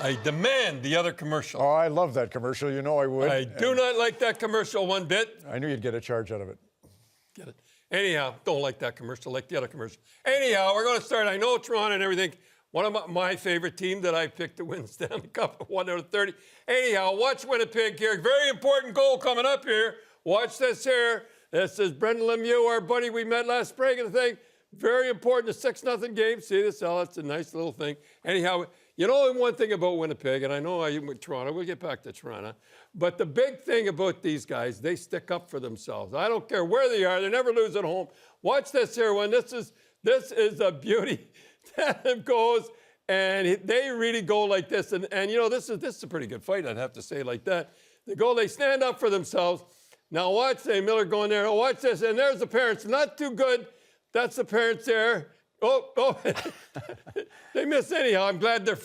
I demand the other commercial. Oh, I love that commercial. You know I would. I do not like that commercial one bit. I knew you'd get a charge out of it. Get it. Anyhow, don't like that commercial, like the other commercial. Anyhow, we're going to start. I know Toronto and everything. One of my favorite team that I picked to win the Stanley Cup, 1 out of 30. Anyhow, watch Winnipeg here. Very important goal coming up here. Watch this here. This is Brendan Lemieux, our buddy we met last spring and the thing. Very important, a 6-0 game. See this? Oh, it's a nice little thing. Anyhow, you know one thing about Winnipeg, and I know I with Toronto, we'll get back to Toronto, but the big thing about these guys, they stick up for themselves. I don't care where they are, they never lose at home. Watch this here one. This is a beauty. That goes, and they really go like this. And you know, this is a pretty good fight, I'd have to say like that. They stand up for themselves. Now watch, Miller going there. Oh, watch this, and there's the parents. Not too good. That's the parents there. Oh, they miss anyhow. I'm glad their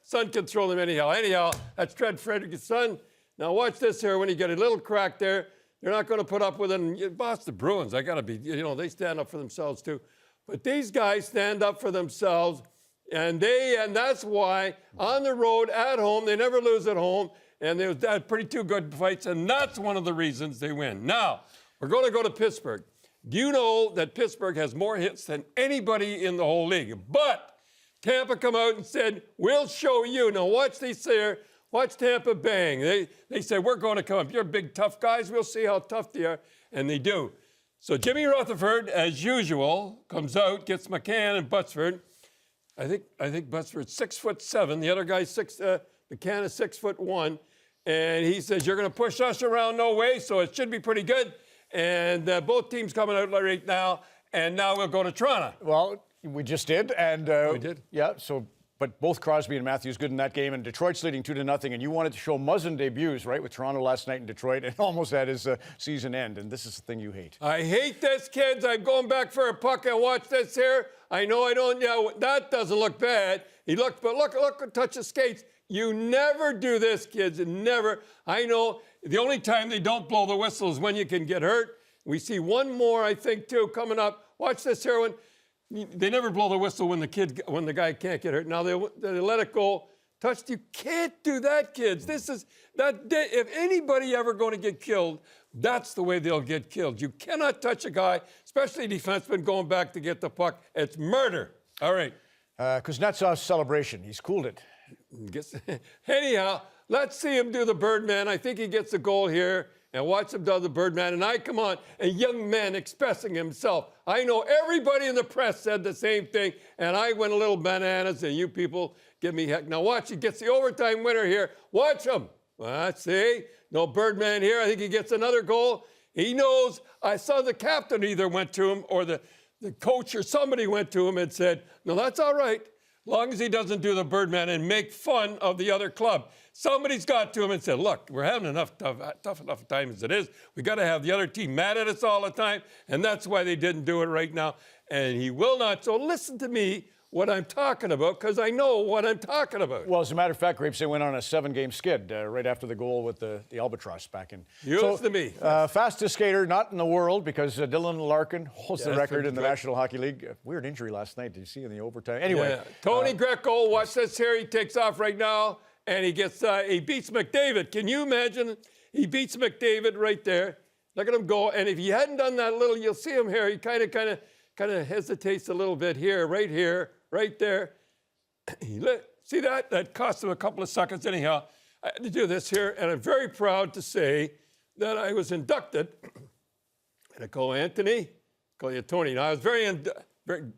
son can throw them anyhow. Anyhow, that's Trev Frederick's son. Now watch this here. When you get a little crack there, they're not going to put up with it. And boss the Bruins, I got to be, you know, they stand up for themselves too. But these guys stand up for themselves, and that's why on the road, at home, they never lose at home, and they've had pretty two good fights, and that's one of the reasons they win. Now, we're going to go to Pittsburgh. Do you know that Pittsburgh has more hits than anybody in the whole league? But Tampa come out and said, we'll show you. Now watch these here. Watch Tampa bang. They said, we're going to come up. You're big, tough guys. We'll see how tough they are. And they do. So Jimmy Rutherford, as usual, comes out, gets McCann and Butsford. I think Butsford's 6'7". The other guy's McCann is 6'1". And he says, you're going to push us around? No way. So it should be pretty good. And both teams coming out right now, and now we'll go to Toronto. Well, we just did, and we did. Yeah. So, but both Crosby and Matthews good in that game, and Detroit's leading 2-0. And you wanted to show Muzzin debuts, right, with Toronto last night in Detroit, and almost had his season end. And this is the thing you hate. I hate this, kids. I'm going back for a puck and watch this here. I know I don't. Yeah, that doesn't look bad. He looked, but look, touch his skates. You never do this, kids. Never. I know. The only time they don't blow the whistle is when you can get hurt. We see one more, I think, too, coming up. Watch this here one. They never blow the whistle when the guy can't get hurt. Now they let it go. Touched. You can't do that, kids. This is that day. If anybody ever going to get killed, that's the way they'll get killed. You cannot touch a guy, especially a defenseman going back to get the puck. It's murder. All right. Kuznetsov's celebration. He's cooled it. Anyhow, let's see him do the Birdman. I think he gets a goal here. And watch him do the Birdman. And come on, a young man expressing himself. I know everybody in the press said the same thing. And I went a little bananas, and you people give me heck. Now watch, he gets the overtime winner here. Watch him. Let's see. No Birdman here. I think he gets another goal. He knows. I saw the captain either went to him or the coach or somebody went to him and said, no, that's all right. Long as he doesn't do the Birdman and make fun of the other club. Somebody's got to him and said, look, we're having tough enough time as it is. We got to have the other team mad at us all the time, and that's why they didn't do it right now. And he will not. So listen to me, what I'm talking about, because I know what I'm talking about. Well, as a matter of fact, Grapes, they went on a 7-game skid right after the goal with the Albatross back in. Used to me. Fastest skater, not in the world, because Dylan Larkin holds the record in the National Hockey League. Weird injury last night. Did you see in the overtime? Anyway. Yeah. Tony Greco, watch this here. He takes off right now, and he beats McDavid. Can you imagine? He beats McDavid right there. Look at him go. And if he hadn't done that little, you'll see him here. He kind of hesitates a little bit here, right there. See that? That cost him a couple of seconds. Anyhow, I had to do this here, and I'm very proud to say that I was inducted. And I call Anthony, call you Tony. Now, I was very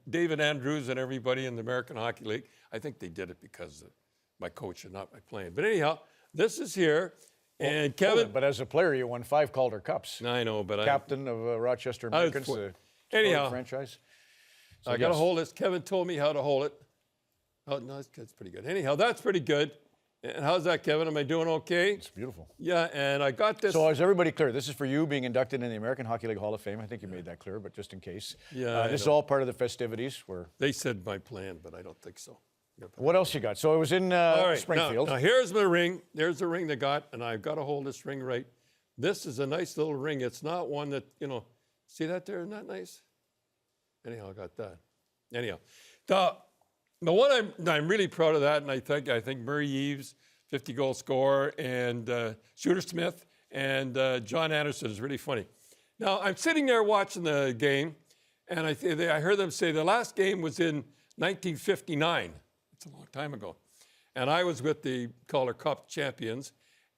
David Andrews and everybody in the American Hockey League. I think they did it because of my coach and not my playing. But anyhow, this is here. And Kevin. But as a player, you won 5 Calder Cups. I know, but Captain of Rochester Americans, the franchise. So I got to hold this. Kevin told me how to hold it. Oh, no, that's pretty good. Anyhow, that's pretty good. And how's that, Kevin? Am I doing okay? It's beautiful. Yeah, and I got this. So is everybody clear? This is for you being inducted in the American Hockey League Hall of Fame. I think you made that clear, but just in case. Yeah. This is all part of the festivities. They said my plan, but I don't think so. What else you got? So it was in Springfield. Now, here's my ring. There's the ring they got, and I've got to hold this ring right. This is a nice little ring. It's not one that, see that there? Isn't that nice? Anyhow, I got that. Anyhow, The one I'm really proud of that, and I think Murray Eves, 50-goal scorer, and Shooter Smith, and John Anderson is really funny. Now, I'm sitting there watching the game, and I heard them say the last game was in 1959. It's a long time ago. And I was with the Calder Cup champions,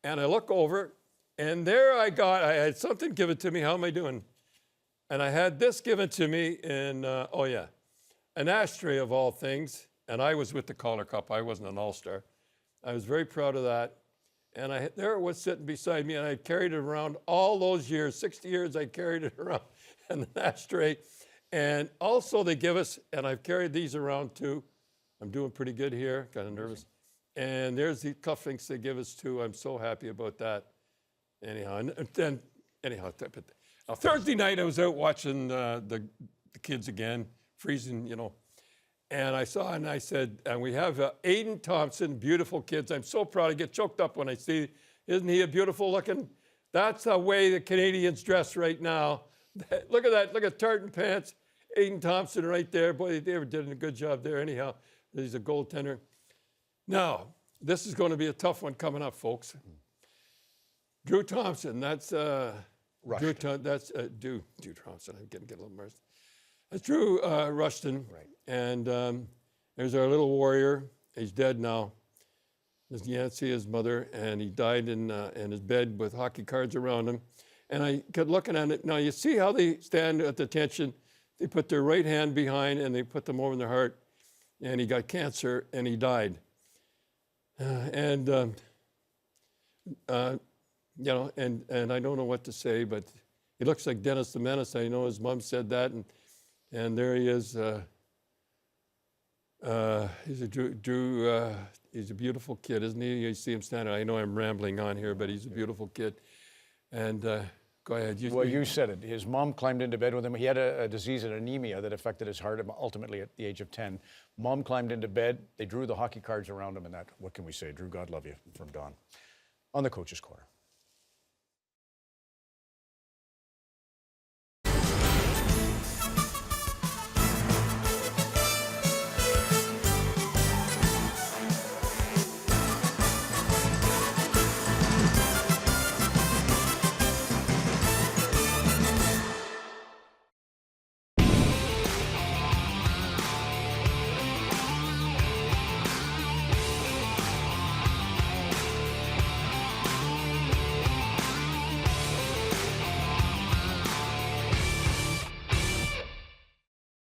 and I look over, and there I had something given to me. How am I doing? And I had this given to me in, an ashtray of all things, and I was with the Calder Cup. I wasn't an all-star. I was very proud of that. And there it was sitting beside me, and I carried it around all those years, 60 years I carried it around in an ashtray. And also they give us, and I've carried these around too. I'm doing pretty good here, kind of nervous. And there's the cufflinks they give us too. I'm so happy about that. Anyhow, now Thursday night I was out watching the kids again, freezing, And I saw, and I said, and we have Aiden Thompson, beautiful kids. I'm so proud. I get choked up when I see, isn't he a beautiful looking? That's the way the Canadians dress right now. Look at that, look at tartan pants. Aiden Thompson right there. Boy, they did a good job there anyhow. He's a goaltender. Now, this is going to be a tough one coming up, folks. Drew Thompson, that's Drew Thompson. I'm getting a little mercy. That's Drew Rushton. Right. And there's our little warrior. He's dead now. There's Yancy, his mother, and he died in his bed with hockey cards around him. And I kept looking at it. Now, you see how they stand at the attention? They put their right hand behind, and they put them over their heart. And he got cancer, and he died. And I don't know what to say, but he looks like Dennis the Menace. I know his mom said that, and there he is. He's a beautiful kid, isn't he? You see him standing. I know I'm rambling on here, but he's a beautiful kid. And go ahead. You said it. His mom climbed into bed with him. He had a disease, an anemia, that affected his heart ultimately at the age of 10. Mom climbed into bed. They drew the hockey cards around him, and that, what can we say? Drew, God love you, from Don. On the Coach's Corner.